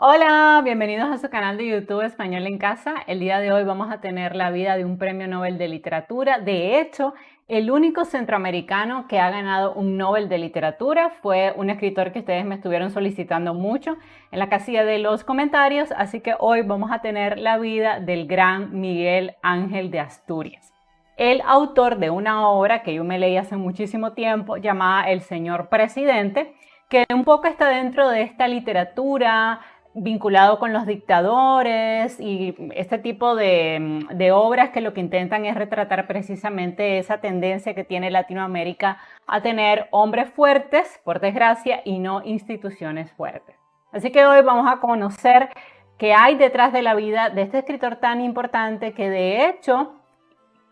Hola, bienvenidos a su canal de YouTube Español en Casa. El día de hoy vamos a tener la vida de un premio Nobel de Literatura. De hecho, el único centroamericano que ha ganado un Nobel de Literatura fue un escritor que ustedes me estuvieron solicitando mucho en la casilla de los comentarios, así que hoy vamos a tener la vida del gran Miguel Ángel de Asturias. El autor de una obra que yo me leí hace muchísimo tiempo llamada El Señor Presidente, que un poco está dentro de esta literatura vinculado con los dictadores y este tipo de obras que lo que intentan es retratar precisamente esa tendencia que tiene Latinoamérica a tener hombres fuertes, por desgracia, y no instituciones fuertes. Así que hoy vamos a conocer qué hay detrás de la vida de este escritor tan importante que de hecho,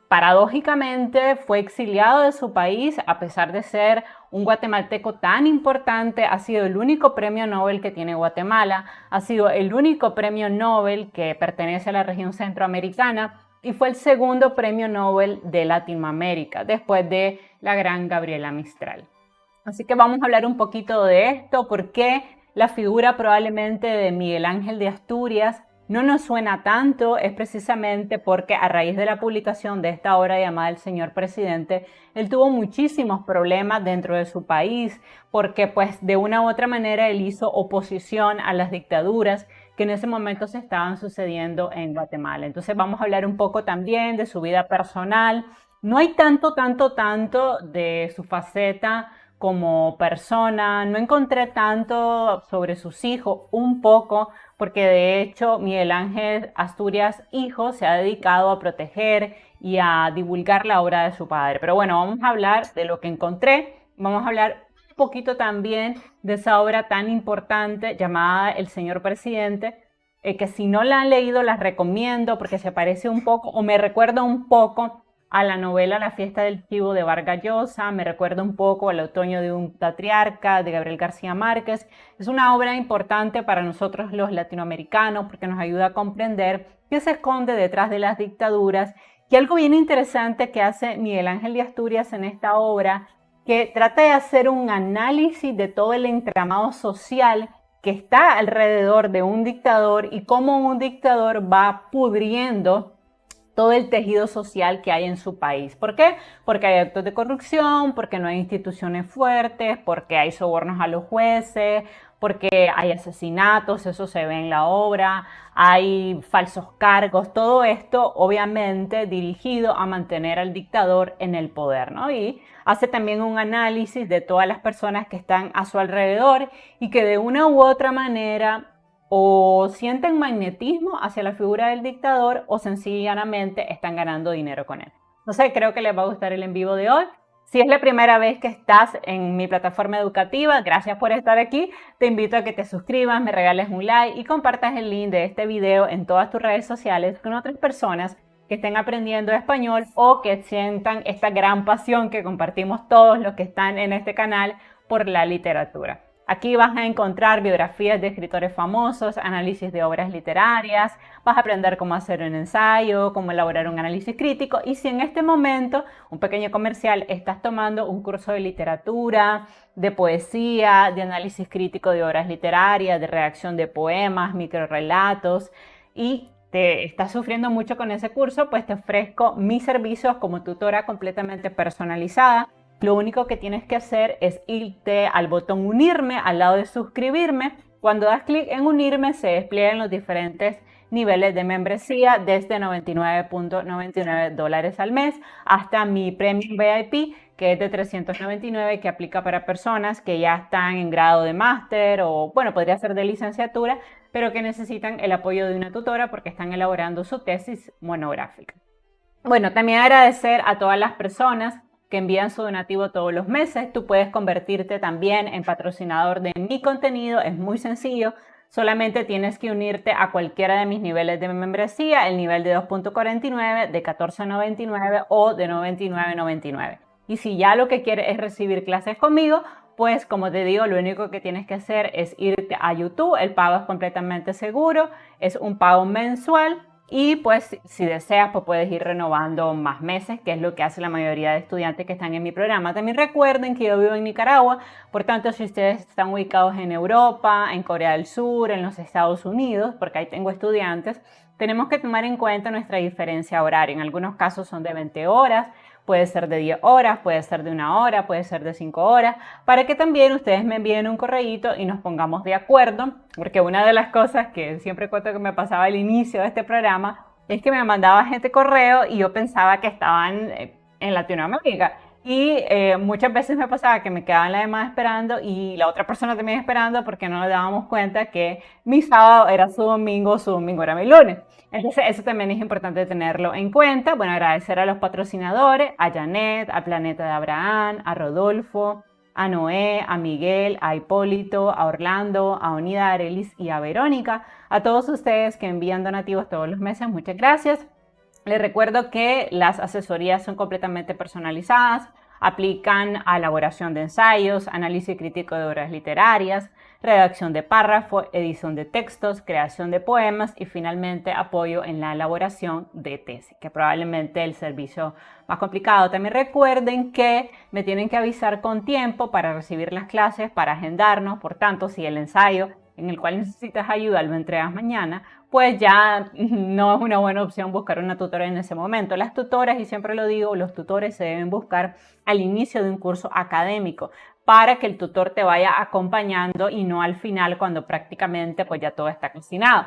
paradójicamente, fue exiliado de su país a pesar de ser un guatemalteco tan importante. Ha sido el único premio Nobel que tiene Guatemala, ha sido el único premio Nobel que pertenece a la región centroamericana y fue el segundo premio Nobel de Latinoamérica, después de la gran Gabriela Mistral. Así que vamos a hablar un poquito de esto, por qué la figura probablemente de Miguel Ángel de Asturias no nos suena tanto, es precisamente porque a raíz de la publicación de esta obra llamada El Señor Presidente, él tuvo muchísimos problemas dentro de su país, porque pues de una u otra manera él hizo oposición a las dictaduras que en ese momento se estaban sucediendo en Guatemala. Entonces vamos a hablar un poco también de su vida personal. No hay tanto de su faceta como persona, no encontré tanto sobre sus hijos, un poco, porque de hecho Miguel Ángel Asturias hijo se ha dedicado a proteger y a divulgar la obra de su padre. Pero bueno, vamos a hablar de lo que encontré, vamos a hablar un poquito también de esa obra tan importante llamada El Señor Presidente, que si no la han leído las recomiendo porque se parece un poco o me recuerda un poco a la novela La fiesta del chivo de Vargas Llosa, me recuerda un poco al Otoño de un patriarca de Gabriel García Márquez. Es una obra importante para nosotros los latinoamericanos porque nos ayuda a comprender qué se esconde detrás de las dictaduras. Y algo bien interesante que hace Miguel Ángel de Asturias en esta obra, que trata de hacer un análisis de todo el entramado social que está alrededor de un dictador y cómo un dictador va pudriendo todo el tejido social que hay en su país. ¿Por qué? Porque hay actos de corrupción, porque no hay instituciones fuertes, porque hay sobornos a los jueces, porque hay asesinatos, eso se ve en la obra, hay falsos cargos, todo esto obviamente dirigido a mantener al dictador en el poder, ¿no? Y hace también un análisis de todas las personas que están a su alrededor y que de una u otra manera o sienten magnetismo hacia la figura del dictador o sencillamente están ganando dinero con él. No sé, creo que les va a gustar el en vivo de hoy. Si es la primera vez que estás en mi plataforma educativa, gracias por estar aquí. Te invito a que te suscribas, me regales un like y compartas el link de este video en todas tus redes sociales con otras personas que estén aprendiendo español o que sientan esta gran pasión que compartimos todos los que están en este canal por la literatura. Aquí vas a encontrar biografías de escritores famosos, análisis de obras literarias, vas a aprender cómo hacer un ensayo, cómo elaborar un análisis crítico y si en este momento, un pequeño comercial, estás tomando un curso de literatura, de poesía, de análisis crítico de obras literarias, de redacción de poemas, microrrelatos y te estás sufriendo mucho con ese curso, pues te ofrezco mis servicios como tutora completamente personalizada. Lo único que tienes que hacer es irte al botón unirme al lado de suscribirme. Cuando das clic en unirme se despliegan los diferentes niveles de membresía desde $99.99 al mes hasta mi Premium VIP que es de $399 que aplica para personas que ya están en grado de máster o bueno, podría ser de licenciatura, pero que necesitan el apoyo de una tutora porque están elaborando su tesis monográfica. Bueno, también agradecer a todas las personas que envían su donativo todos los meses. Tú puedes convertirte también en patrocinador de mi contenido, es muy sencillo. Solamente tienes que unirte a cualquiera de mis niveles de membresía, el nivel de 2.49, de 14.99 o de 99.99. Y si ya lo que quieres es recibir clases conmigo, pues como te digo, lo único que tienes que hacer es irte a YouTube. El pago es completamente seguro, es un pago mensual Y pues si deseas, pues puedes ir renovando más meses, que es lo que hace la mayoría de estudiantes que están en mi programa. También recuerden que yo vivo en Nicaragua, por tanto, si ustedes están ubicados en Europa, en Corea del Sur, en los Estados Unidos, porque ahí tengo estudiantes, tenemos que tomar en cuenta nuestra diferencia horaria. En algunos casos son de 20 horas, puede ser de 10 horas, puede ser de 1 hora, puede ser de 5 horas, para que también ustedes me envíen un correíto y nos pongamos de acuerdo, porque una de las cosas que siempre cuento que me pasaba al inicio de este programa es que me mandaba gente correo y yo pensaba que estaban en Latinoamérica. Y muchas veces me pasaba que me quedaba en la llamada esperando y la otra persona también esperando porque no nos dábamos cuenta que mi sábado era su domingo era mi lunes. Entonces eso también es importante tenerlo en cuenta. Bueno, agradecer a los patrocinadores, a Janet, a Planeta de Abraham, a Rodolfo, a Noé, a Miguel, a Hipólito, a Orlando, a Onida Arelis y a Verónica. A todos ustedes que envían donativos todos los meses, muchas gracias. Les recuerdo que las asesorías son completamente personalizadas, aplican a elaboración de ensayos, análisis crítico de obras literarias, redacción de párrafos, edición de textos, creación de poemas y finalmente apoyo en la elaboración de tesis, que probablemente el servicio más complicado. También recuerden que me tienen que avisar con tiempo para recibir las clases, para agendarnos. Por tanto, si el ensayo en el cual necesitas ayuda lo entregas mañana, pues ya no es una buena opción buscar una tutora en ese momento. Las tutoras, y siempre lo digo, los tutores se deben buscar al inicio de un curso académico para que el tutor te vaya acompañando y no al final cuando prácticamente pues ya todo está cocinado.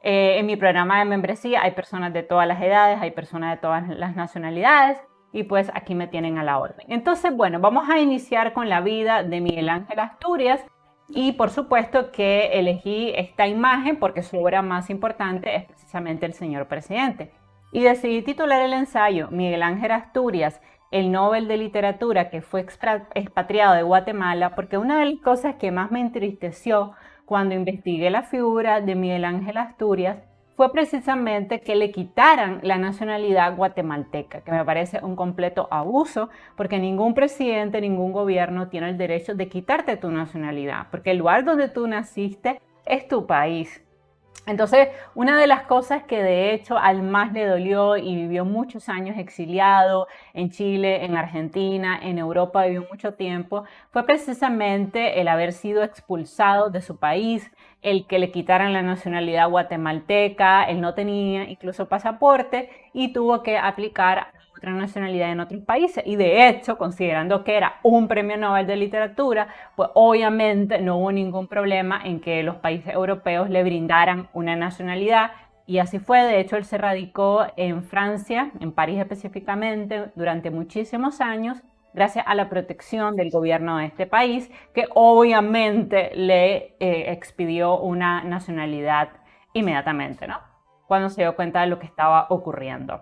En mi programa de membresía hay personas de todas las edades, hay personas de todas las nacionalidades y pues aquí me tienen a la orden. Entonces, bueno, vamos a iniciar con la vida de Miguel Ángel Asturias. Y por supuesto que elegí esta imagen porque su obra más importante es precisamente El señor presidente. Y decidí titular el ensayo Miguel Ángel Asturias, el Nobel de Literatura que fue expatriado de Guatemala, porque una de las cosas que más me entristeció cuando investigué la figura de Miguel Ángel Asturias fue precisamente que le quitaran la nacionalidad guatemalteca, que me parece un completo abuso, porque ningún presidente, ningún gobierno tiene el derecho de quitarte tu nacionalidad, porque el lugar donde tú naciste es tu país. Entonces, una de las cosas que de hecho al más le dolió y vivió muchos años exiliado en Chile, en Argentina, en Europa, vivió mucho tiempo, fue precisamente el haber sido expulsado de su país, el que le quitaran la nacionalidad guatemalteca, él no tenía incluso pasaporte y tuvo que aplicar otra nacionalidad en otros países. Y de hecho, considerando que era un premio Nobel de literatura, pues obviamente no hubo ningún problema en que los países europeos le brindaran una nacionalidad. Y así fue. De hecho, él se radicó en Francia, en París específicamente, durante muchísimos años, gracias a la protección del gobierno de este país, que obviamente le expidió una nacionalidad inmediatamente, ¿no? Cuando se dio cuenta de lo que estaba ocurriendo.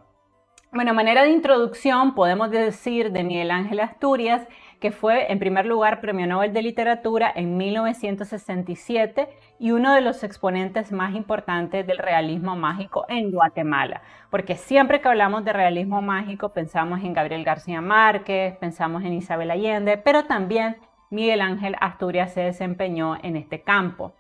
Bueno, a manera de introducción podemos decir de Miguel Ángel Asturias que fue en primer lugar Premio Nobel de Literatura en 1967 y uno de los exponentes más importantes del realismo mágico en Guatemala, porque siempre que hablamos de realismo mágico pensamos en Gabriel García Márquez, pensamos en Isabel Allende, pero también Miguel Ángel Asturias se desempeñó en este campo.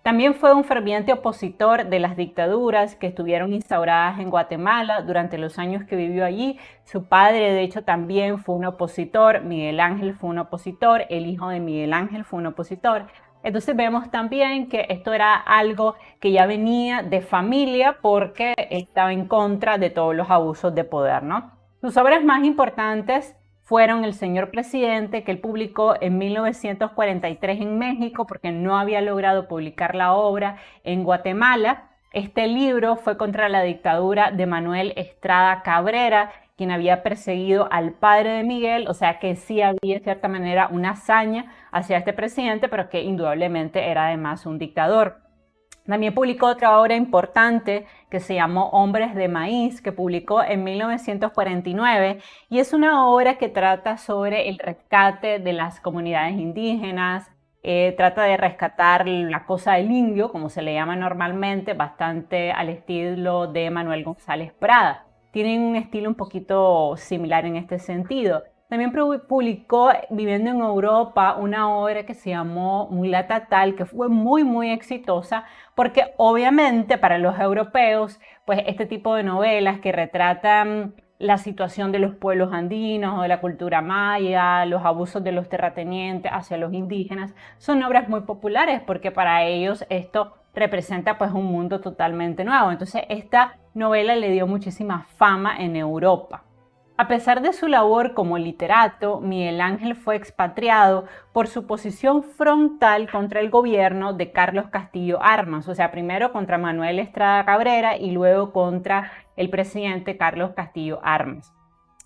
También fue un ferviente opositor de las dictaduras que estuvieron instauradas en Guatemala durante los años que vivió allí. Su padre, de hecho, también fue un opositor, Miguel Ángel fue un opositor, el hijo de Miguel Ángel fue un opositor. Entonces vemos también que esto era algo que ya venía de familia porque estaba en contra de todos los abusos de poder, ¿no? Sus obras más importantes fueron El señor presidente, que él publicó en 1943 en México porque no había logrado publicar la obra en Guatemala. Este libro fue contra la dictadura de Manuel Estrada Cabrera, quien había perseguido al padre de Miguel, o sea que sí había de cierta manera una hazaña hacia este presidente, pero que indudablemente era además un dictador. También publicó otra obra importante que se llamó Hombres de Maíz, que publicó en 1949 y es una obra que trata sobre el rescate de las comunidades indígenas, trata de rescatar la cosa del indio, como se le llama normalmente, bastante al estilo de Manuel González Prada. Tienen un estilo un poquito similar en este sentido. También publicó, viviendo en Europa, una obra que se llamó Mulata Tal, que fue muy exitosa, porque obviamente para los europeos, pues este tipo de novelas que retratan la situación de los pueblos andinos o de la cultura maya, los abusos de los terratenientes hacia los indígenas, son obras muy populares porque para ellos esto representa pues un mundo totalmente nuevo. Entonces esta novela le dio muchísima fama en Europa. A pesar de su labor como literato, Miguel Ángel fue expatriado por su posición frontal contra el gobierno de Carlos Castillo Armas, o sea, primero contra Manuel Estrada Cabrera y luego contra el presidente Carlos Castillo Armas.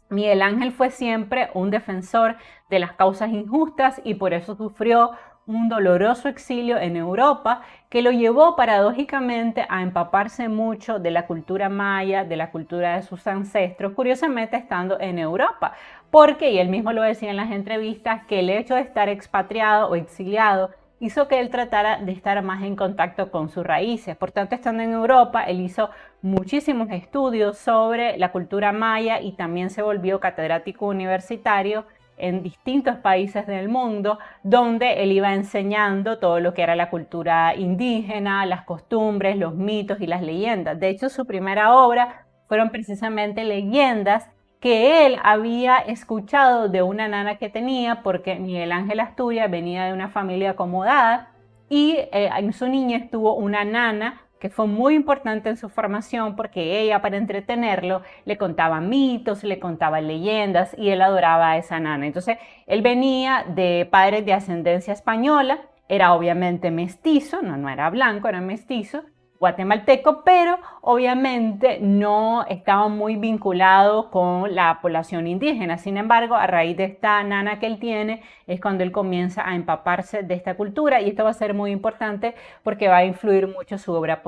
Miguel Ángel fue siempre un defensor de las causas injustas y por eso sufrió un doloroso exilio en Europa que lo llevó paradójicamente a empaparse mucho de la cultura maya, de la cultura de sus ancestros, curiosamente estando en Europa, porque, y él mismo lo decía en las entrevistas, que el hecho de estar expatriado o exiliado hizo que él tratara de estar más en contacto con sus raíces. Por tanto, estando en Europa, él hizo muchísimos estudios sobre la cultura maya y también se volvió catedrático universitario en distintos países del mundo, donde él iba enseñando todo lo que era la cultura indígena, las costumbres, los mitos y las leyendas. De hecho, su primera obra fueron precisamente leyendas que él había escuchado de una nana que tenía, porque Miguel Ángel Asturias venía de una familia acomodada y en su niñez tuvo una nana que fue muy importante en su formación porque ella, para entretenerlo, le contaba mitos, le contaba leyendas y él adoraba a esa nana. Entonces, él venía de padres de ascendencia española, era obviamente mestizo, no era blanco, era mestizo, guatemalteco, pero obviamente no estaba muy vinculado con la población indígena. Sin embargo, a raíz de esta nana que él tiene, es cuando él comienza a empaparse de esta cultura y esto va a ser muy importante porque va a influir mucho su obra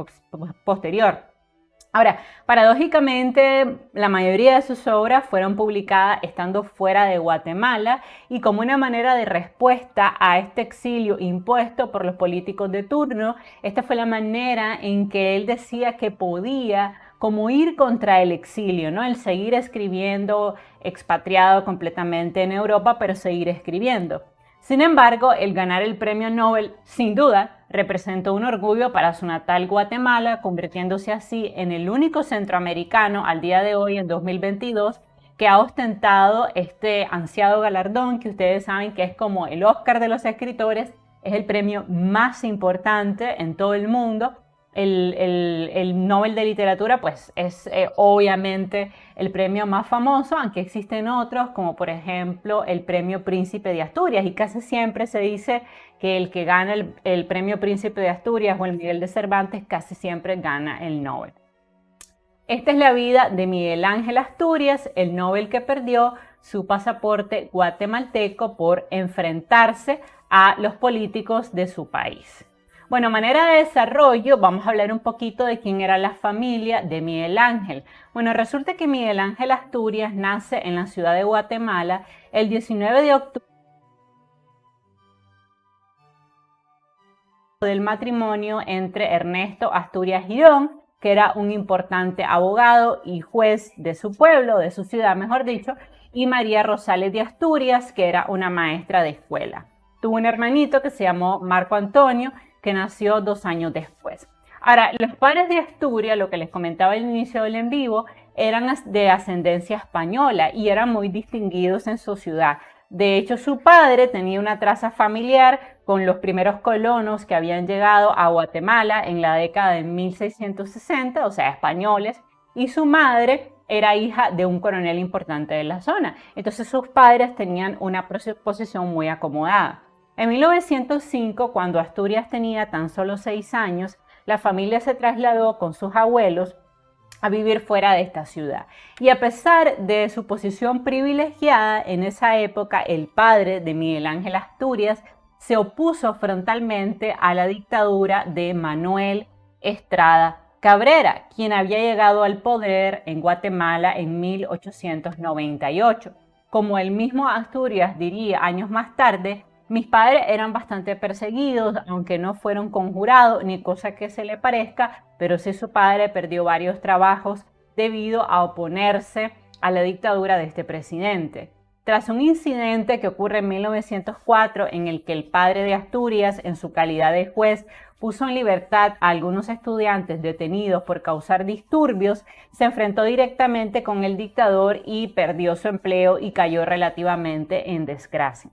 posterior. Ahora, paradójicamente, la mayoría de sus obras fueron publicadas estando fuera de Guatemala y como una manera de respuesta a este exilio impuesto por los políticos de turno, esta fue la manera en que él decía que podía como ir contra el exilio, ¿no? El seguir escribiendo expatriado completamente en Europa, pero seguir escribiendo. Sin embargo, el ganar el premio Nobel, sin duda, representó un orgullo para su natal Guatemala, convirtiéndose así en el único centroamericano al día de hoy, en 2022, que ha ostentado este ansiado galardón, que ustedes saben que es como el Oscar de los escritores, es el premio más importante en todo el mundo. El Nobel de Literatura pues es obviamente el premio más famoso, aunque existen otros como por ejemplo el premio Príncipe de Asturias y casi siempre se dice que el que gana el premio Príncipe de Asturias o el Miguel de Cervantes casi siempre gana el Nobel. Esta es la vida de Miguel Ángel Asturias, el Nobel que perdió su pasaporte guatemalteco por enfrentarse a los políticos de su país. Bueno, manera de desarrollo, vamos a hablar un poquito de quién era la familia de Miguel Ángel. Bueno, resulta que Miguel Ángel Asturias nace en la ciudad de Guatemala el 19 de octubre del matrimonio entre Ernesto Asturias Girón, que era un importante abogado y juez de su pueblo, de su ciudad, mejor dicho, y María Rosales de Asturias, que era una maestra de escuela. Tuvo un hermanito que se llamó Marco Antonio, que nació 2 años después. Ahora, los padres de Asturias, lo que les comentaba al inicio del en vivo, eran de ascendencia española y eran muy distinguidos en su ciudad. De hecho, su padre tenía una traza familiar con los primeros colonos que habían llegado a Guatemala en la década de 1660, o sea, españoles, y su madre era hija de un coronel importante de la zona. Entonces sus padres tenían una posición muy acomodada. En 1905, cuando Asturias tenía tan solo 6 años, la familia se trasladó con sus abuelos a vivir fuera de esta ciudad. Y a pesar de su posición privilegiada, en esa época el padre de Miguel Ángel Asturias se opuso frontalmente a la dictadura de Manuel Estrada Cabrera, quien había llegado al poder en Guatemala en 1898. Como el mismo Asturias diría años más tarde, mis padres eran bastante perseguidos, aunque no fueron conjurados ni cosa que se le parezca, pero sí su padre perdió varios trabajos debido a oponerse a la dictadura de este presidente. Tras un incidente que ocurre en 1904 en el que el padre de Asturias, en su calidad de juez, puso en libertad a algunos estudiantes detenidos por causar disturbios, se enfrentó directamente con el dictador y perdió su empleo y cayó relativamente en desgracia.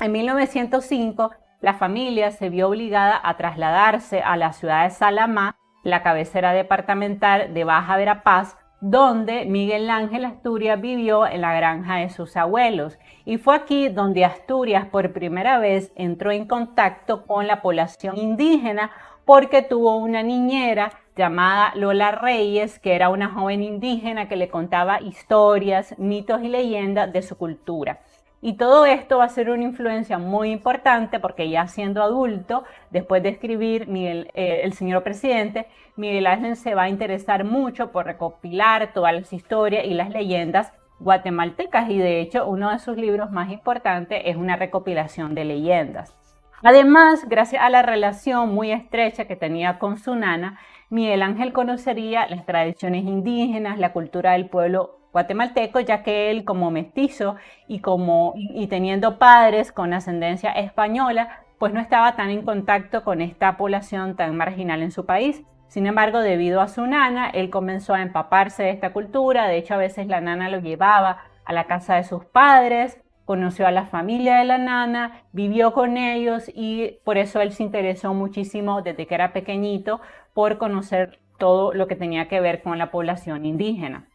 En 1905, la familia se vio obligada a trasladarse a la ciudad de Salamá, la cabecera departamental de Baja Verapaz, donde Miguel Ángel Asturias vivió en la granja de sus abuelos. Y fue aquí donde Asturias por primera vez entró en contacto con la población indígena porque tuvo una niñera llamada Lola Reyes, que era una joven indígena que le contaba historias, mitos y leyendas de su cultura. Y todo esto va a ser una influencia muy importante porque ya siendo adulto, después de escribir El señor presidente, Miguel Ángel se va a interesar mucho por recopilar todas las historias y las leyendas guatemaltecas, y de hecho uno de sus libros más importantes es una recopilación de leyendas. Además, gracias a la relación muy estrecha que tenía con su nana, Miguel Ángel conocería las tradiciones indígenas, la cultura del pueblo guatemalteco, ya que él, como mestizo y teniendo padres con ascendencia española, pues no estaba tan en contacto con esta población tan marginal en su país. Sin embargo, debido a su nana, él comenzó a empaparse de esta cultura. De hecho, a veces la nana lo llevaba a la casa de sus padres, conoció a la familia de la nana, vivió con ellos, y por eso él se interesó muchísimo desde que era pequeñito por conocer todo lo que tenía que ver con la población indígena.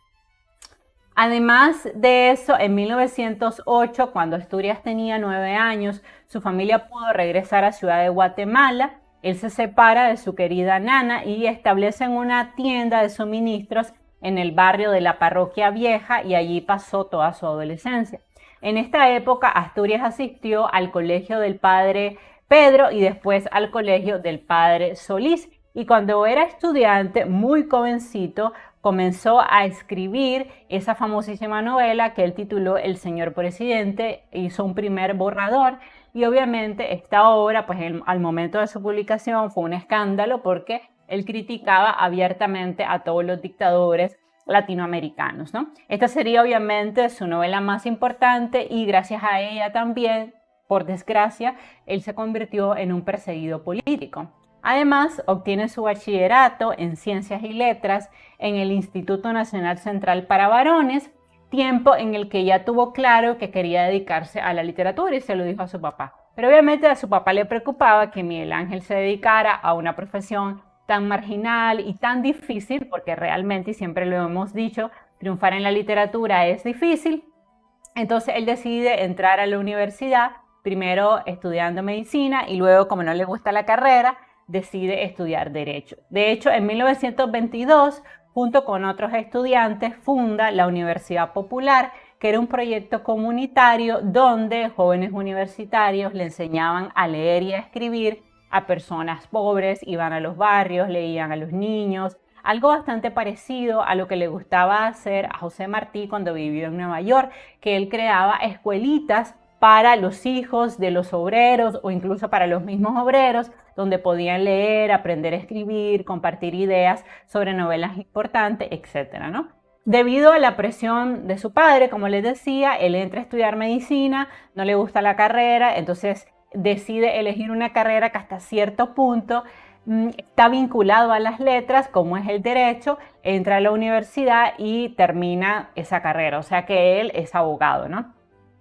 Además de eso, en 1908, cuando Asturias tenía 9 años, su familia pudo regresar a Ciudad de Guatemala. Él se separa de su querida nana y establecen una tienda de suministros en el barrio de la Parroquia Vieja, y allí pasó toda su adolescencia. En esta época, Asturias asistió al colegio del padre Pedro y después al colegio del padre Solís. Y cuando era estudiante, muy jovencito, comenzó a escribir esa famosísima novela que él tituló El señor presidente. Hizo un primer borrador y obviamente esta obra, pues al momento de su publicación, fue un escándalo porque él criticaba abiertamente a todos los dictadores latinoamericanos, ¿no? Esta sería obviamente su novela más importante, y gracias a ella también, por desgracia, él se convirtió en un perseguido político. Además, obtiene su bachillerato en Ciencias y Letras en el Instituto Nacional Central para Varones, tiempo en el que ya tuvo claro que quería dedicarse a la literatura y se lo dijo a su papá. Pero obviamente a su papá le preocupaba que Miguel Ángel se dedicara a una profesión tan marginal y tan difícil, porque realmente, y siempre lo hemos dicho, triunfar en la literatura es difícil. Entonces él decide entrar a la universidad, primero estudiando medicina y luego, como no le gusta la carrera, decide estudiar Derecho. De hecho, en 1922, junto con otros estudiantes, funda la Universidad Popular, que era un proyecto comunitario donde jóvenes universitarios le enseñaban a leer y a escribir a personas pobres, iban a los barrios, leían a los niños, algo bastante parecido a lo que le gustaba hacer a José Martí cuando vivió en Nueva York, que él creaba escuelitas para los hijos de los obreros o incluso para los mismos obreros, donde podían leer, aprender a escribir, compartir ideas sobre novelas importantes, etc., ¿no? Debido a la presión de su padre, como les decía, él entra a estudiar medicina, no le gusta la carrera, entonces decide elegir una carrera que hasta cierto punto está vinculado a las letras, como es el derecho, entra a la universidad y termina esa carrera, o sea que él es abogado, ¿no?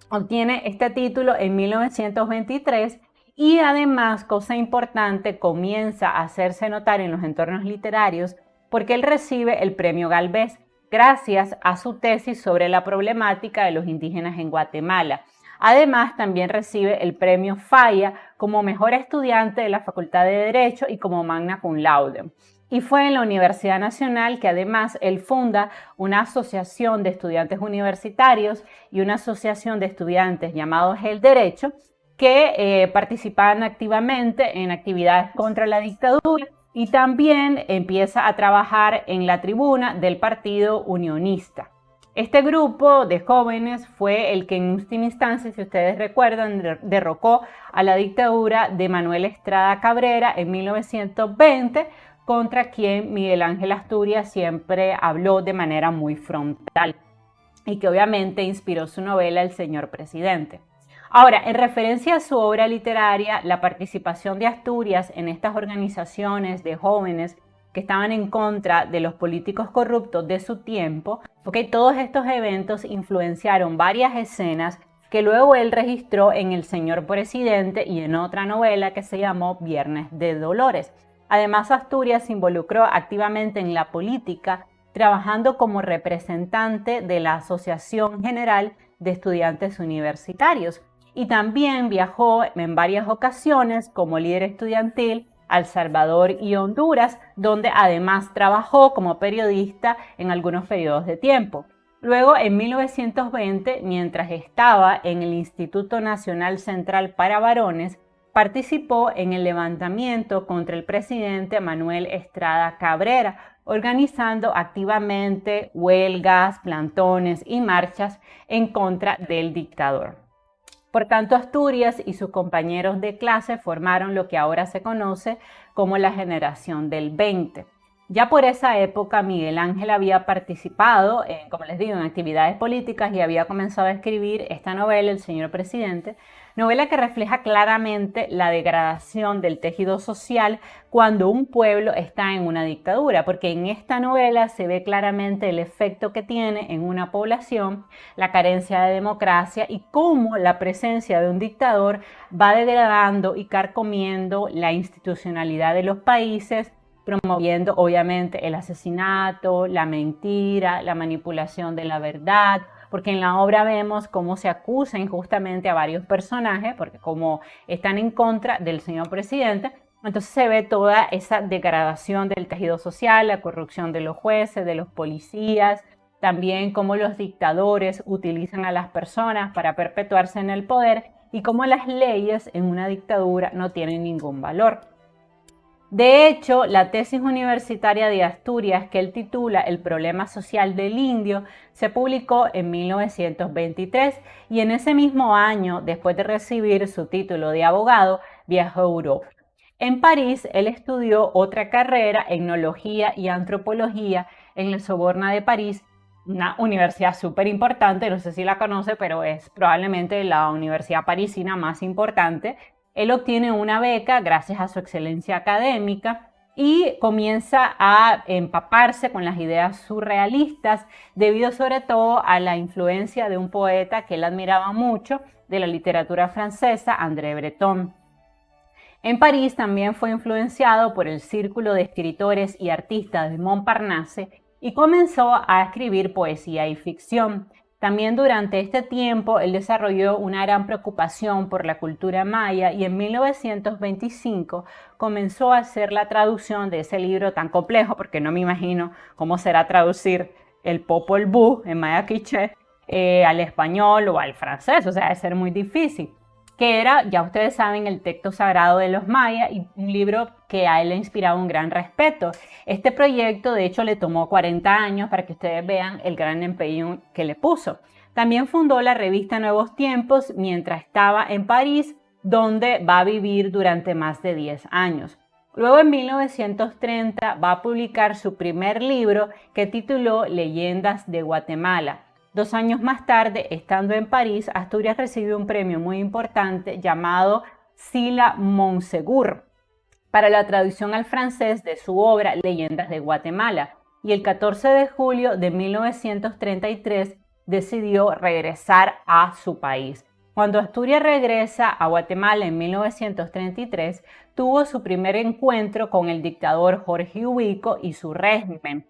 Obtiene este título en 1923 y además, cosa importante, comienza a hacerse notar en los entornos literarios porque él recibe el premio Galvez gracias a su tesis sobre la problemática de los indígenas en Guatemala. Además, también recibe el premio Falla como mejor estudiante de la Facultad de Derecho y como magna cum laude. Y fue en la Universidad Nacional que además él funda una asociación de estudiantes universitarios y una asociación de estudiantes llamados El Derecho, que participaban activamente en actividades contra la dictadura, y también empieza a trabajar en la tribuna del Partido Unionista. Este grupo de jóvenes fue el que en última instancia, si ustedes recuerdan, derrocó a la dictadura de Manuel Estrada Cabrera en 1920, contra quien Miguel Ángel Asturias siempre habló de manera muy frontal. y que obviamente inspiró su novela El Señor Presidente. Ahora, en referencia a su obra literaria, la participación de Asturias en estas organizaciones de jóvenes que estaban en contra de los políticos corruptos de su tiempo, todos estos eventos influenciaron varias escenas que luego él registró en El Señor Presidente y en otra novela que se llamó Viernes de Dolores. Además, Asturias se involucró activamente en la política, trabajando como representante de la Asociación General de Estudiantes Universitarios, y también viajó en varias ocasiones como líder estudiantil a El Salvador y Honduras, donde además trabajó como periodista en algunos periodos de tiempo. Luego, en 1920, mientras estaba en el Instituto Nacional Central para Varones, participó en el levantamiento contra el presidente Manuel Estrada Cabrera, organizando activamente huelgas, plantones y marchas en contra del dictador. Por tanto, Asturias y sus compañeros de clase formaron lo que ahora se conoce como la generación del 20. Ya por esa época, Miguel Ángel había participado, como les digo, en actividades políticas y había comenzado a escribir esta novela, El Señor Presidente, novela que refleja claramente la degradación del tejido social cuando un pueblo está en una dictadura, porque en esta novela se ve claramente el efecto que tiene en una población la carencia de democracia y cómo la presencia de un dictador va degradando y carcomiendo la institucionalidad de los países, promoviendo obviamente el asesinato, la mentira, la manipulación de la verdad, porque en la obra vemos cómo se acusa injustamente a varios personajes, porque como están en contra del señor presidente, entonces se ve toda esa degradación del tejido social, la corrupción de los jueces, de los policías, también cómo los dictadores utilizan a las personas para perpetuarse en el poder y cómo las leyes en una dictadura no tienen ningún valor. De hecho, la tesis universitaria de Asturias, que él titula El problema social del indio, se publicó en 1923 y en ese mismo año, después de recibir su título de abogado, viajó a Europa. En París, él estudió otra carrera, etnología y antropología, en la Sorbona de París, una universidad súper importante, no sé si la conoce, pero es probablemente la universidad parisina más importante. Él obtiene una beca gracias a su excelencia académica y comienza a empaparse con las ideas surrealistas debido sobre todo a la influencia de un poeta que él admiraba mucho de la literatura francesa, André Breton. En París también fue influenciado por el círculo de escritores y artistas de Montparnasse y comenzó a escribir poesía y ficción. También durante este tiempo él desarrolló una gran preocupación por la cultura maya y en 1925 comenzó a hacer la traducción de ese libro tan complejo, porque no me imagino cómo será traducir el Popol Vuh en maya quiché al español o al francés, o sea, debe ser muy difícil, que era, ya ustedes saben, el texto sagrado de los mayas y un libro que a él le inspiraba un gran respeto. Este proyecto, de hecho, le tomó 40 años para que ustedes vean el gran empeño que le puso. También fundó la revista Nuevos Tiempos mientras estaba en París, donde va a vivir durante más de 10 años. Luego, en 1930, va a publicar su primer libro que tituló Leyendas de Guatemala. 2 años más tarde, estando en París, Asturias recibió un premio muy importante llamado Sila Monsegur para la traducción al francés de su obra Leyendas de Guatemala. Y el 14 de julio de 1933 decidió regresar a su país. Cuando Asturias regresa a Guatemala en 1933, tuvo su primer encuentro con el dictador Jorge Ubico y su régimen,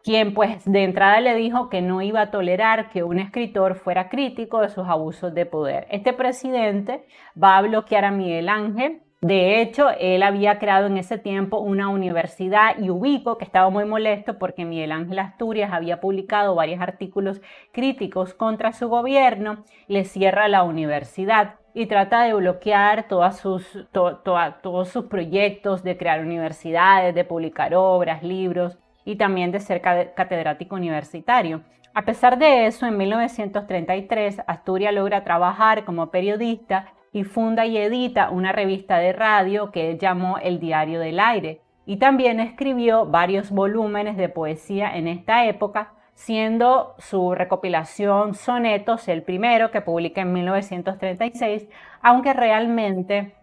quien pues de entrada le dijo que no iba a tolerar que un escritor fuera crítico de sus abusos de poder. Este presidente va a bloquear a Miguel Ángel. De hecho, él había creado en ese tiempo una universidad y Ubico, que estaba muy molesto porque Miguel Ángel Asturias había publicado varios artículos críticos contra su gobierno, le cierra la universidad y trata de bloquear todos sus proyectos de crear universidades, de publicar obras, libros y también de ser catedrático universitario. A pesar de eso, en 1933, Asturias logra trabajar como periodista y funda y edita una revista de radio que él llamó El Diario del Aire. Y también escribió varios volúmenes de poesía en esta época, siendo su recopilación Sonetos el primero que publica en 1936, aunque realmente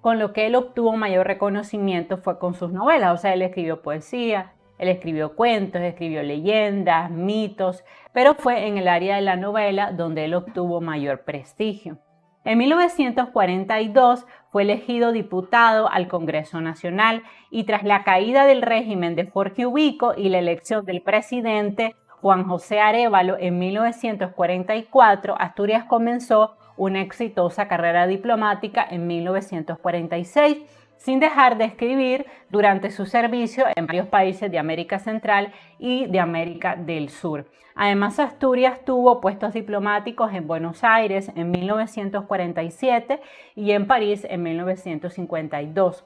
con lo que él obtuvo mayor reconocimiento fue con sus novelas. O sea, él escribió poesía, él escribió cuentos, escribió leyendas, mitos, pero fue en el área de la novela donde él obtuvo mayor prestigio. En 1942 fue elegido diputado al Congreso Nacional y tras la caída del régimen de Jorge Ubico y la elección del presidente Juan José Arévalo en 1944, Asturias comenzó una exitosa carrera diplomática en 1946, sin dejar de escribir durante su servicio en varios países de América Central y de América del Sur. Además, Asturias tuvo puestos diplomáticos en Buenos Aires en 1947 y en París en 1952.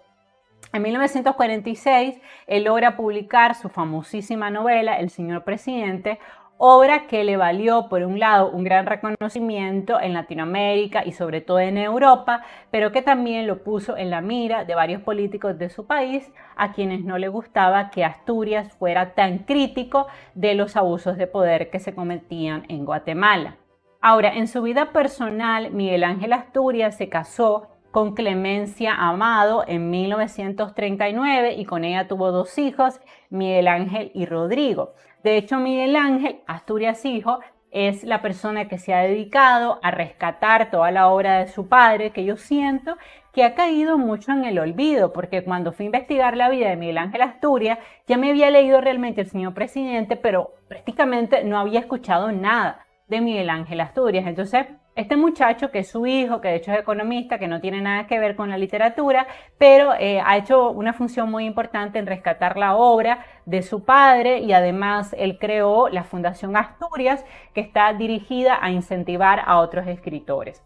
En 1946, él logra publicar su famosísima novela El Señor Presidente, obra que le valió, por un lado, un gran reconocimiento en Latinoamérica y sobre todo en Europa, pero que también lo puso en la mira de varios políticos de su país, a quienes no le gustaba que Asturias fuera tan crítico de los abusos de poder que se cometían en Guatemala. Ahora, en su vida personal, Miguel Ángel Asturias se casó con Clemencia Amado en 1939 y con ella tuvo 2 hijos, Miguel Ángel y Rodrigo. De hecho, Miguel Ángel Asturias hijo es la persona que se ha dedicado a rescatar toda la obra de su padre, que yo siento que ha caído mucho en el olvido, porque cuando fui a investigar la vida de Miguel Ángel Asturias, ya me había leído realmente El Señor Presidente, pero prácticamente no había escuchado nada de Miguel Ángel Asturias. Entonces, este muchacho, que es su hijo, que de hecho es economista, que no tiene nada que ver con la literatura, pero ha hecho una función muy importante en rescatar la obra de su padre, y además él creó la Fundación Asturias, que está dirigida a incentivar a otros escritores.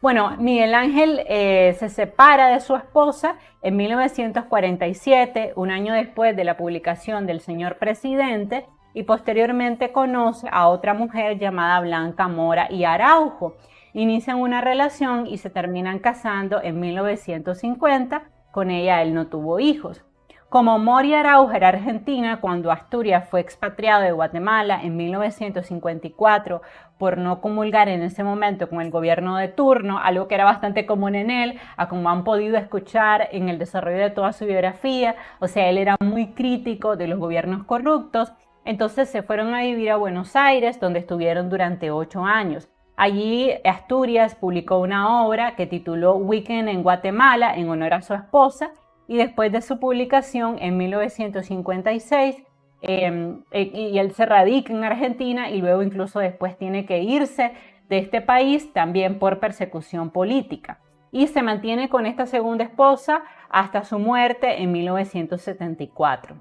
Bueno, Miguel Ángel se separa de su esposa en 1947, un año después de la publicación del Señor Presidente, y posteriormente conoce a otra mujer llamada Blanca Mora y Araujo. Inician una relación y se terminan casando en 1950. Con ella él no tuvo hijos. Como Mora y Araujo era argentina, cuando Asturias fue expatriado de Guatemala en 1954 por no comulgar en ese momento con el gobierno de turno, algo que era bastante común en él, a como han podido escuchar en el desarrollo de toda su biografía, o sea, él era muy crítico de los gobiernos corruptos. Entonces se fueron a vivir a Buenos Aires, donde estuvieron durante 8 años. Allí Asturias publicó una obra que tituló Weekend en Guatemala en honor a su esposa, y después de su publicación en 1956 y él se radica en Argentina y luego incluso después tiene que irse de este país también por persecución política, y se mantiene con esta segunda esposa hasta su muerte en 1974.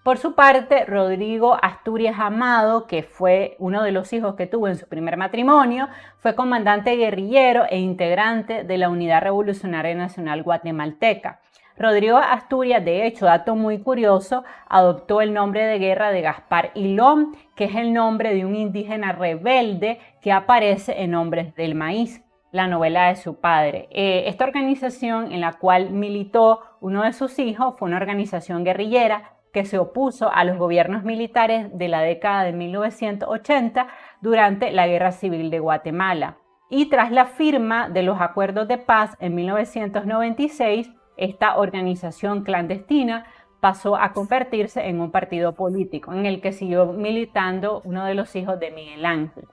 Por su parte, Rodrigo Asturias Amado, que fue uno de los hijos que tuvo en su primer matrimonio, fue comandante guerrillero e integrante de la Unidad Revolucionaria Nacional Guatemalteca. Rodrigo Asturias, de hecho, dato muy curioso, adoptó el nombre de guerra de Gaspar Hilón, que es el nombre de un indígena rebelde que aparece en Hombres del Maíz, la novela de su padre. Esta organización en la cual militó uno de sus hijos fue una organización guerrillera que se opuso a los gobiernos militares de la década de 1980 durante la Guerra Civil de Guatemala. Y tras la firma de los acuerdos de paz en 1996, esta organización clandestina pasó a convertirse en un partido político en el que siguió militando uno de los hijos de Miguel Ángel.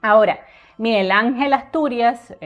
Ahora, Miguel Ángel Asturias,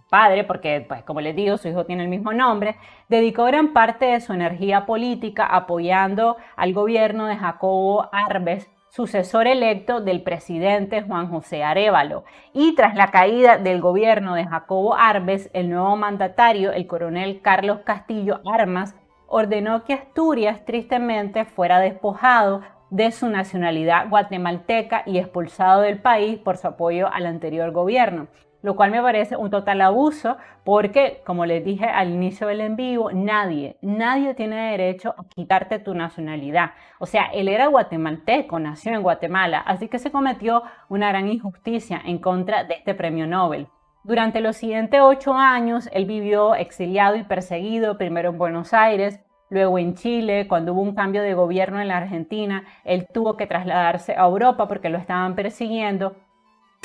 padre, porque pues, como les digo, su hijo tiene el mismo nombre, dedicó gran parte de su energía política apoyando al gobierno de Jacobo Arbenz, sucesor electo del presidente Juan José Arévalo. Y tras la caída del gobierno de Jacobo Arbenz, el nuevo mandatario, el coronel Carlos Castillo Armas, ordenó que Asturias tristemente fuera despojado de su nacionalidad guatemalteca y expulsado del país por su apoyo al anterior gobierno, lo cual me parece un total abuso porque, como les dije al inicio del en vivo, nadie tiene derecho a quitarte tu nacionalidad. O sea, él era guatemalteco, nació en Guatemala, así que se cometió una gran injusticia en contra de este premio Nobel. Durante los siguientes 8 años, él vivió exiliado y perseguido, primero en Buenos Aires, Luego en Chile, cuando hubo un cambio de gobierno en la Argentina, él tuvo que trasladarse a Europa porque lo estaban persiguiendo.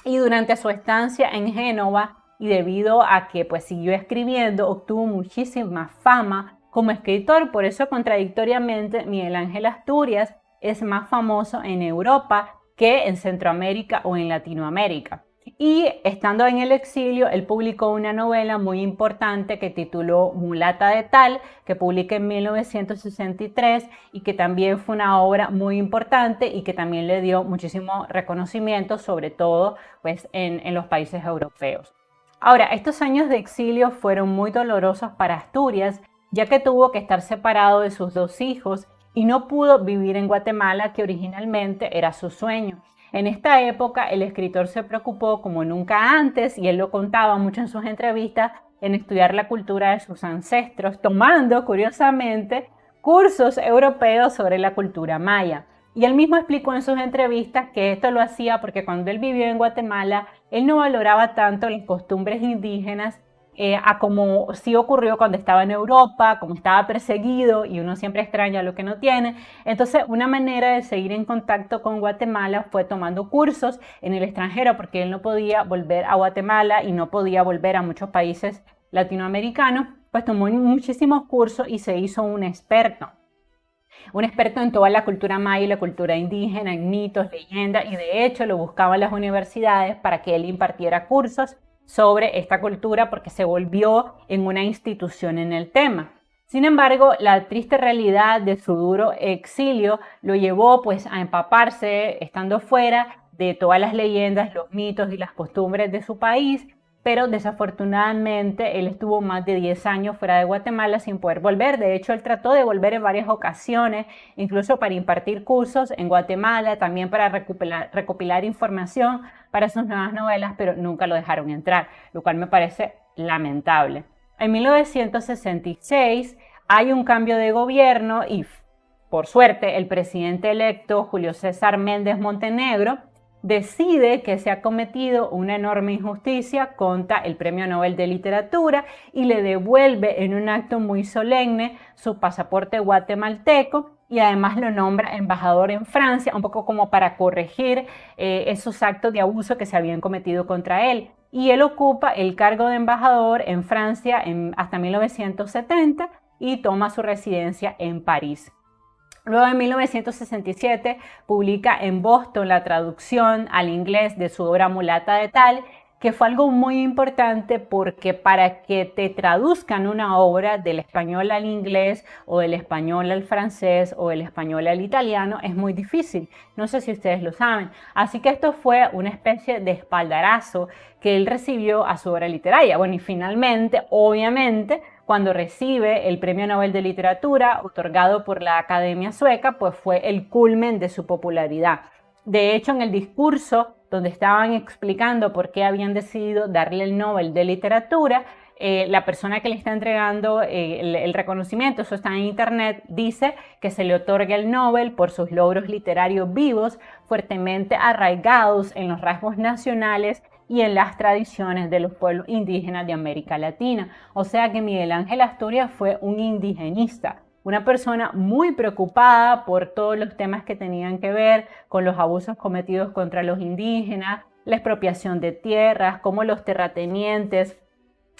Y durante su estancia en Génova, y debido a que pues siguió escribiendo, obtuvo muchísima fama como escritor. Por eso, contradictoriamente, Miguel Ángel Asturias es más famoso en Europa que en Centroamérica o en Latinoamérica. Y estando en el exilio, él publicó una novela muy importante que tituló Mulata de Tal, que publica en 1963 y que también fue una obra muy importante y que también le dio muchísimo reconocimiento, sobre todo pues, en los países europeos. Ahora, estos años de exilio fueron muy dolorosos para Asturias, ya que tuvo que estar separado de sus dos hijos y no pudo vivir en Guatemala, que originalmente era su sueño. En esta época, el escritor se preocupó como nunca antes, y él lo contaba mucho en sus entrevistas, en estudiar la cultura de sus ancestros, tomando, curiosamente, cursos europeos sobre la cultura maya. Y él mismo explicó en sus entrevistas que esto lo hacía porque cuando él vivió en Guatemala, él no valoraba tanto las costumbres indígenas a como sí ocurrió cuando estaba en Europa, como estaba perseguido y uno siempre extraña lo que no tiene. Entonces, una manera de seguir en contacto con Guatemala fue tomando cursos en el extranjero, porque él no podía volver a Guatemala y no podía volver a muchos países latinoamericanos, pues tomó muchísimos cursos y se hizo un experto en toda la cultura maya y la cultura indígena, en mitos, leyendas, y de hecho lo buscaban las universidades para que él impartiera cursos sobre esta cultura porque se volvió en una institución en el tema. Sin embargo, la triste realidad de su duro exilio lo llevó pues a empaparse, estando fuera, de todas las leyendas, los mitos y las costumbres de su país, pero desafortunadamente él estuvo más de 10 años fuera de Guatemala sin poder volver. De hecho, él trató de volver en varias ocasiones, incluso para impartir cursos en Guatemala, también para recopilar información para sus nuevas novelas, pero nunca lo dejaron entrar, lo cual me parece lamentable. En 1966 hay un cambio de gobierno y, por suerte, el presidente electo, Julio César Méndez Montenegro, decide que se ha cometido una enorme injusticia contra el Premio Nobel de Literatura y le devuelve en un acto muy solemne su pasaporte guatemalteco, y además lo nombra embajador en Francia, un poco como para corregir esos actos de abuso que se habían cometido contra él. Y él ocupa el cargo de embajador en Francia hasta 1970 y toma su residencia en París. Luego, en 1967, publica en Boston la traducción al inglés de su obra Mulata de Tal, que fue algo muy importante porque para que te traduzcan una obra del español al inglés o del español al francés o del español al italiano es muy difícil. No sé si ustedes lo saben. Así que esto fue una especie de espaldarazo que él recibió a su obra literaria. Bueno, y finalmente, obviamente, cuando recibe el Premio Nobel de Literatura otorgado por la Academia Sueca, pues fue el culmen de su popularidad. De hecho, en el discurso donde estaban explicando por qué habían decidido darle el Nobel de Literatura, la persona que le está entregando el reconocimiento, eso está en internet, dice que se le otorga el Nobel por sus logros literarios vivos, fuertemente arraigados en los rasgos nacionales y en las tradiciones de los pueblos indígenas de América Latina. O sea que Miguel Ángel Asturias fue un indigenista, una persona muy preocupada por todos los temas que tenían que ver con los abusos cometidos contra los indígenas, la expropiación de tierras, cómo los terratenientes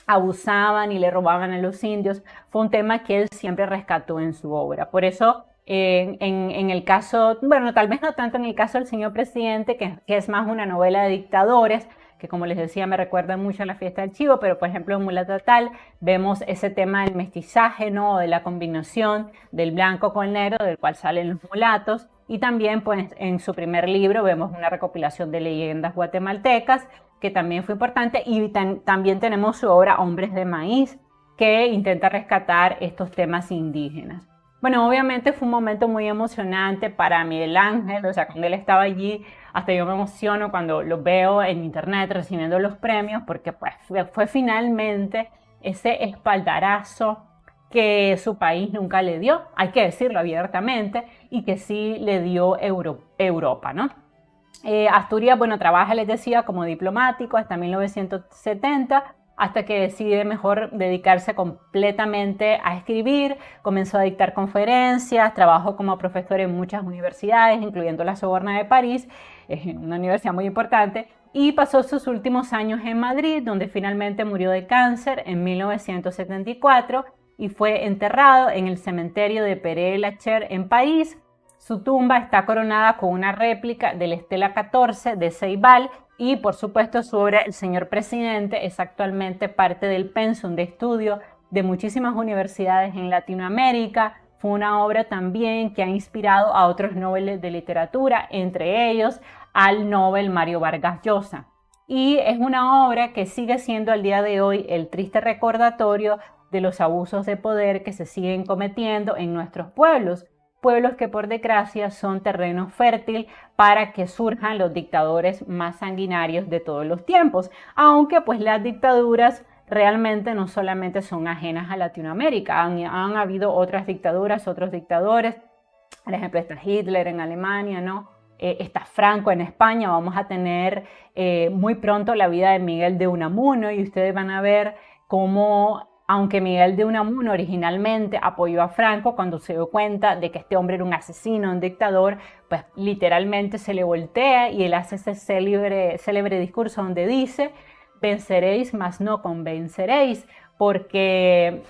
abusaban y le robaban a los indios. Fue un tema que él siempre rescató en su obra. Por eso, en el caso, bueno, tal vez no tanto en el caso del señor presidente, que es más una novela de dictadores, que como les decía me recuerda mucho a la fiesta del chivo, pero por ejemplo en Mulata Tal vemos ese tema del mestizaje, ¿no? De la combinación del blanco con el negro, del cual salen los mulatos, y también pues en su primer libro vemos una recopilación de leyendas guatemaltecas, que también fue importante, y también tenemos su obra Hombres de Maíz, que intenta rescatar estos temas indígenas. Bueno, obviamente fue un momento muy emocionante para Miguel Ángel, o sea, cuando él estaba allí, hasta yo me emociono cuando lo veo en internet recibiendo los premios, porque pues fue finalmente ese espaldarazo que su país nunca le dio, hay que decirlo abiertamente, y que sí le dio Europa, ¿no? Asturias, bueno, trabaja, les decía, como diplomático hasta 1970, hasta que decide mejor dedicarse completamente a escribir. Comenzó a dictar conferencias, trabajó como profesor en muchas universidades, incluyendo la Sorbona de París, una universidad muy importante, y pasó sus últimos años en Madrid, donde finalmente murió de cáncer en 1974 y fue enterrado en el cementerio de Père-Lachaise en París. Su tumba está coronada con una réplica de la Estela 14 de Ceibal, y por supuesto su obra El señor presidente es actualmente parte del pensum de estudio de muchísimas universidades en Latinoamérica. Fue una obra también que ha inspirado a otros nobles de literatura, entre ellos al Nobel Mario Vargas Llosa. Y es una obra que sigue siendo al día de hoy el triste recordatorio de los abusos de poder que se siguen cometiendo en nuestros pueblos que por desgracia son terreno fértil para que surjan los dictadores más sanguinarios de todos los tiempos, aunque pues las dictaduras realmente no solamente son ajenas a Latinoamérica, han habido otras dictaduras, otros dictadores, por ejemplo está Hitler en Alemania, ¿no? Está Franco en España. Vamos a tener muy pronto la vida de Miguel de Unamuno, y ustedes van a ver cómo, aunque Miguel de Unamuno originalmente apoyó a Franco, cuando se dio cuenta de que este hombre era un asesino, un dictador, pues literalmente se le voltea y él hace ese célebre discurso donde dice: venceréis, mas no convenceréis, porque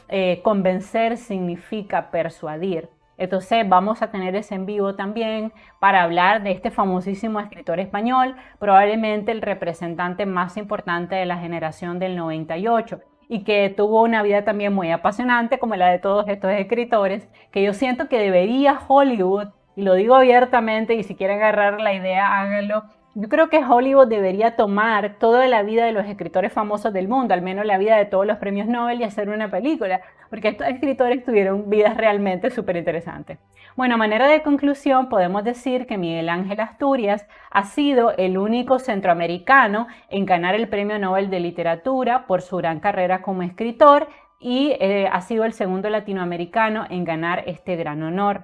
convencer significa persuadir. Entonces vamos a tener ese en vivo también para hablar de este famosísimo escritor español, probablemente el representante más importante de la generación del 98, y que tuvo una vida también muy apasionante como la de todos estos escritores, que yo siento que debería Hollywood, y lo digo abiertamente, y si quieren agarrar la idea háganlo, yo creo que Hollywood debería tomar toda la vida de los escritores famosos del mundo, al menos la vida de todos los premios Nobel, y hacer una película, porque estos escritores tuvieron vidas realmente súper interesantes. Bueno, a manera de conclusión, podemos decir que Miguel Ángel Asturias ha sido el único centroamericano en ganar el Premio Nobel de Literatura por su gran carrera como escritor, y ha sido el segundo latinoamericano en ganar este gran honor.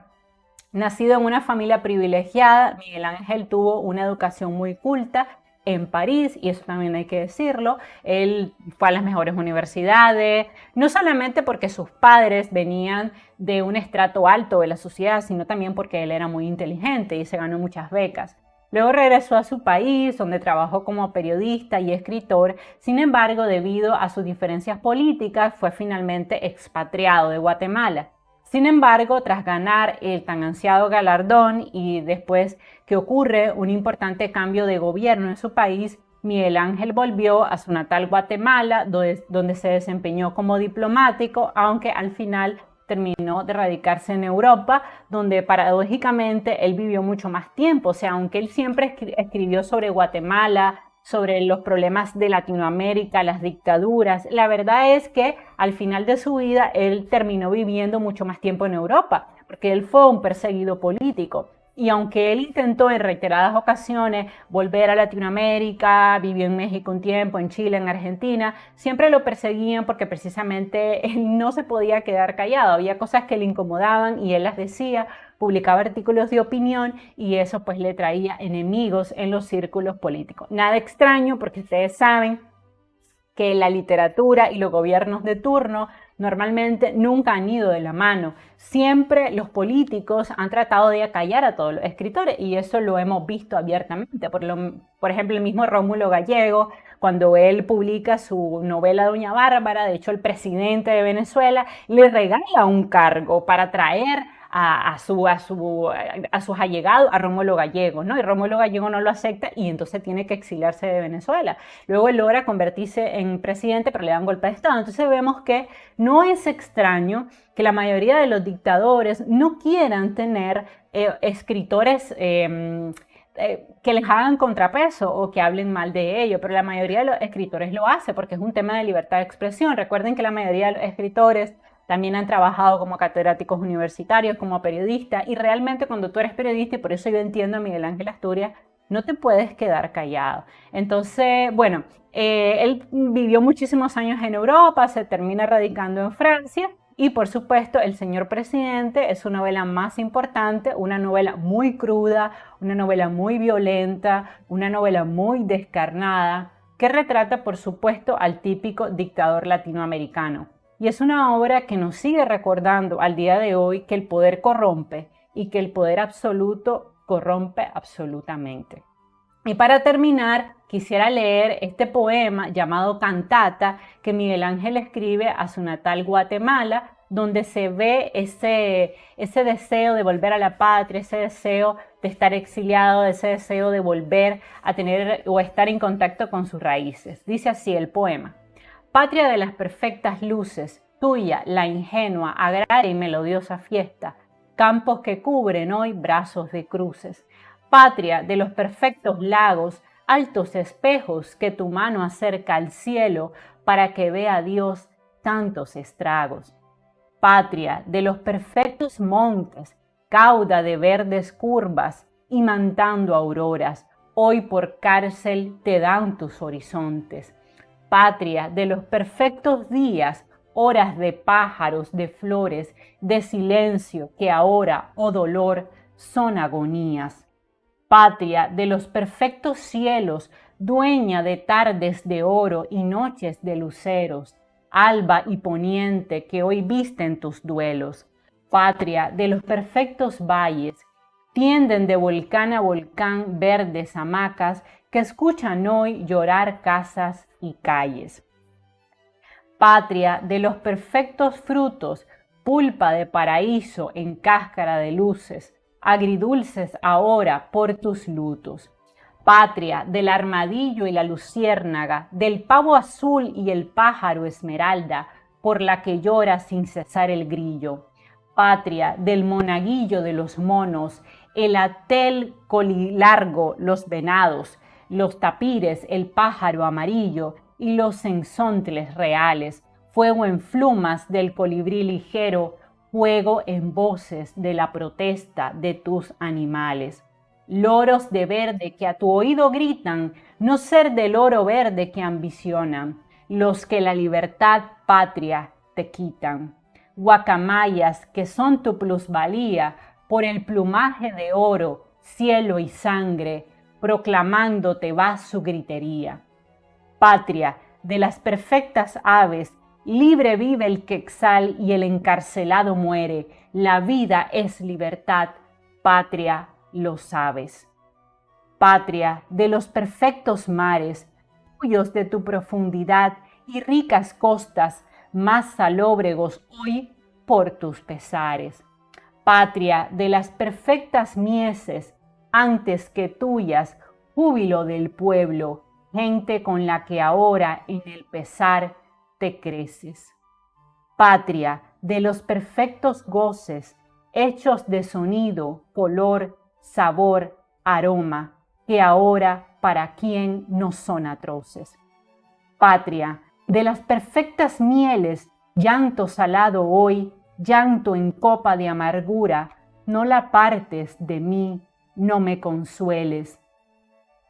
Nacido en una familia privilegiada, Miguel Ángel tuvo una educación muy culta en París, y eso también hay que decirlo. Él fue a las mejores universidades, no solamente porque sus padres venían de un estrato alto de la sociedad, sino también porque él era muy inteligente y se ganó muchas becas. Luego regresó a su país, donde trabajó como periodista y escritor. Sin embargo, debido a sus diferencias políticas, fue finalmente expatriado de Guatemala. Sin embargo, tras ganar el tan ansiado galardón y después que ocurre un importante cambio de gobierno en su país, Miguel Ángel volvió a su natal Guatemala, donde se desempeñó como diplomático, aunque al final terminó de radicarse en Europa, donde paradójicamente él vivió mucho más tiempo. O sea, aunque él siempre escribió sobre Guatemala, sobre los problemas de Latinoamérica, las dictaduras, la verdad es que al final de su vida él terminó viviendo mucho más tiempo en Europa, porque él fue un perseguido político. Y aunque él intentó en reiteradas ocasiones volver a Latinoamérica, vivió en México un tiempo, en Chile, en Argentina, siempre lo perseguían porque precisamente él no se podía quedar callado. Había cosas que le incomodaban y él las decía, publicaba artículos de opinión, y eso pues le traía enemigos en los círculos políticos. Nada extraño, porque ustedes saben que la literatura y los gobiernos de turno normalmente nunca han ido de la mano. Siempre los políticos han tratado de acallar a todos los escritores, y eso lo hemos visto abiertamente. Por ejemplo, el mismo Rómulo Gallego, cuando él publica su novela Doña Bárbara, de hecho el presidente de Venezuela le regala un cargo para traer a sus allegados, a Rómulo Gallego, ¿no? Y Rómulo Gallego no lo acepta, y entonces tiene que exiliarse de Venezuela. Luego él logra convertirse en presidente, pero le dan golpe de Estado. Entonces vemos que no es extraño que la mayoría de los dictadores no quieran tener escritores que les hagan contrapeso o que hablen mal de ellos, pero la mayoría de los escritores lo hace porque es un tema de libertad de expresión. Recuerden que la mayoría de los escritores también han trabajado como catedráticos universitarios, como periodistas, y realmente cuando tú eres periodista, y por eso yo entiendo a Miguel Ángel Asturias, no te puedes quedar callado. Entonces, bueno, él vivió muchísimos años en Europa, se termina radicando en Francia, y por supuesto El señor presidente es su novela más importante, una novela muy cruda, una novela muy violenta, una novela muy descarnada, que retrata, por supuesto, al típico dictador latinoamericano. Y es una obra que nos sigue recordando al día de hoy que el poder corrompe y que el poder absoluto corrompe absolutamente. Y para terminar, quisiera leer este poema llamado Cantata que Miguel Ángel escribe a su natal Guatemala, donde se ve ese deseo de volver a la patria, ese deseo de estar exiliado, ese deseo de volver a tener o estar en contacto con sus raíces. Dice así el poema: Patria de las perfectas luces, tuya, la ingenua, agraria y melodiosa fiesta, campos que cubren hoy brazos de cruces. Patria de los perfectos lagos, altos espejos que tu mano acerca al cielo para que vea Dios tantos estragos. Patria de los perfectos montes, cauda de verdes curvas, imantando auroras, hoy por cárcel te dan tus horizontes. Patria de los perfectos días, horas de pájaros, de flores, de silencio que ahora, oh dolor, son agonías. Patria de los perfectos cielos, dueña de tardes de oro y noches de luceros, alba y poniente que hoy visten tus duelos. Patria de los perfectos valles, tienden de volcán a volcán verdes hamacas que escuchan hoy llorar casas y calles. Patria de los perfectos frutos, pulpa de paraíso en cáscara de luces, agridulces ahora por tus lutos. Patria del armadillo y la luciérnaga, del pavo azul y el pájaro esmeralda, por la que llora sin cesar el grillo. Patria del monaguillo de los monos, el atel colilargo, los venados, los tapires, el pájaro amarillo y los sensontles reales, fuego en plumas del colibrí ligero, fuego en voces de la protesta de tus animales. Loros de verde que a tu oído gritan, no ser del oro verde que ambicionan, los que la libertad patria te quitan. Guacamayas que son tu plusvalía por el plumaje de oro, cielo y sangre, proclamándote va su gritería. Patria de las perfectas aves, libre vive el quetzal y el encarcelado muere, la vida es libertad, patria, lo sabes. Patria de los perfectos mares, tuyos de tu profundidad y ricas costas, más salóbregos hoy por tus pesares. Patria de las perfectas mieses, antes que tuyas, júbilo del pueblo, gente con la que ahora en el pesar te creces. Patria de los perfectos goces, hechos de sonido, color, sabor, aroma, que ahora para quien no son atroces. Patria de las perfectas mieles, llanto salado hoy, llanto en copa de amargura, no la partes de mí, no me consueles.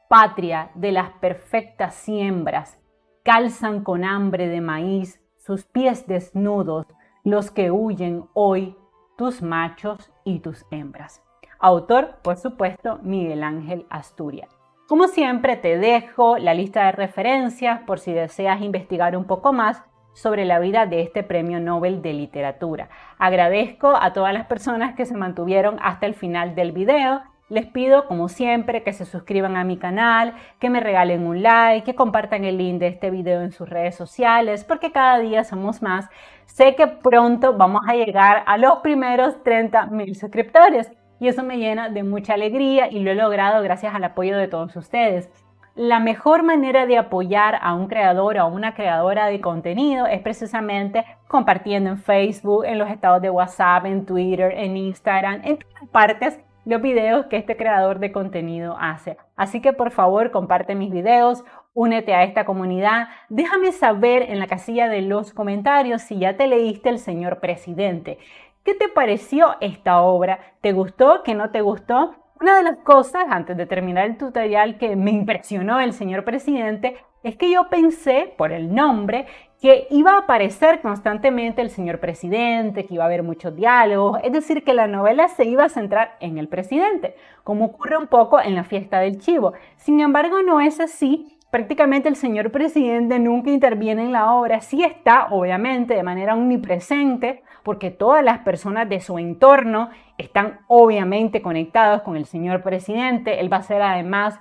Patria de las perfectas siembras, calzan con hambre de maíz sus pies desnudos, los que huyen hoy, tus machos y tus hembras. Autor, por supuesto, Miguel Ángel Asturias. Como siempre, te dejo la lista de referencias por si deseas investigar un poco más sobre la vida de este Premio Nobel de Literatura. Agradezco a todas las personas que se mantuvieron hasta el final del video. Les pido, como siempre, que se suscriban a mi canal, que me regalen un like, que compartan el link de este video en sus redes sociales, porque cada día somos más. Sé que pronto vamos a llegar a los primeros 30,000 suscriptores y eso me llena de mucha alegría y lo he logrado gracias al apoyo de todos ustedes. La mejor manera de apoyar a un creador o a una creadora de contenido es precisamente compartiendo en Facebook, en los estados de WhatsApp, en Twitter, en Instagram, en todas partes los videos que este creador de contenido hace. Así que por favor comparte mis videos, únete a esta comunidad, déjame saber en la casilla de los comentarios si ya te leíste El Señor Presidente. ¿Qué te pareció esta obra? ¿Te gustó? ¿Qué no te gustó? Una de las cosas, antes de terminar el tutorial, que me impresionó El Señor Presidente es que yo pensé, por el nombre, que iba a aparecer constantemente el señor presidente, que iba a haber muchos diálogos, es decir, que la novela se iba a centrar en el presidente, como ocurre un poco en La Fiesta del Chivo. Sin embargo, no es así, prácticamente el señor presidente nunca interviene en la obra. Sí está, obviamente, de manera omnipresente, porque todas las personas de su entorno están obviamente conectados con el señor presidente. Él va a ser además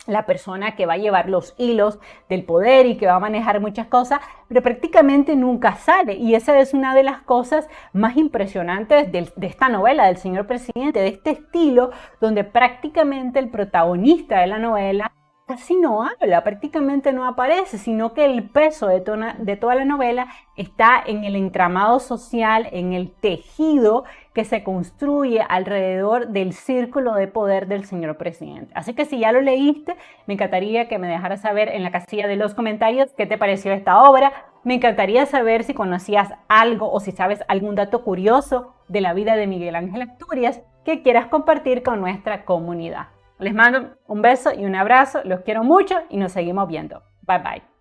la persona que va a llevar los hilos del poder y que va a manejar muchas cosas, pero prácticamente nunca sale. Y esa es una de las cosas más impresionantes de esta novela del señor presidente, de este estilo, donde prácticamente el protagonista de la novela casi no habla, prácticamente no aparece, sino que el peso de toda la novela está en el entramado social, en el tejido que se construye alrededor del círculo de poder del señor presidente. Así que si ya lo leíste, me encantaría que me dejaras saber en la casilla de los comentarios qué te pareció esta obra. Me encantaría saber si conocías algo o si sabes algún dato curioso de la vida de Miguel Ángel Asturias que quieras compartir con nuestra comunidad. Les mando un beso y un abrazo, los quiero mucho y nos seguimos viendo. Bye bye.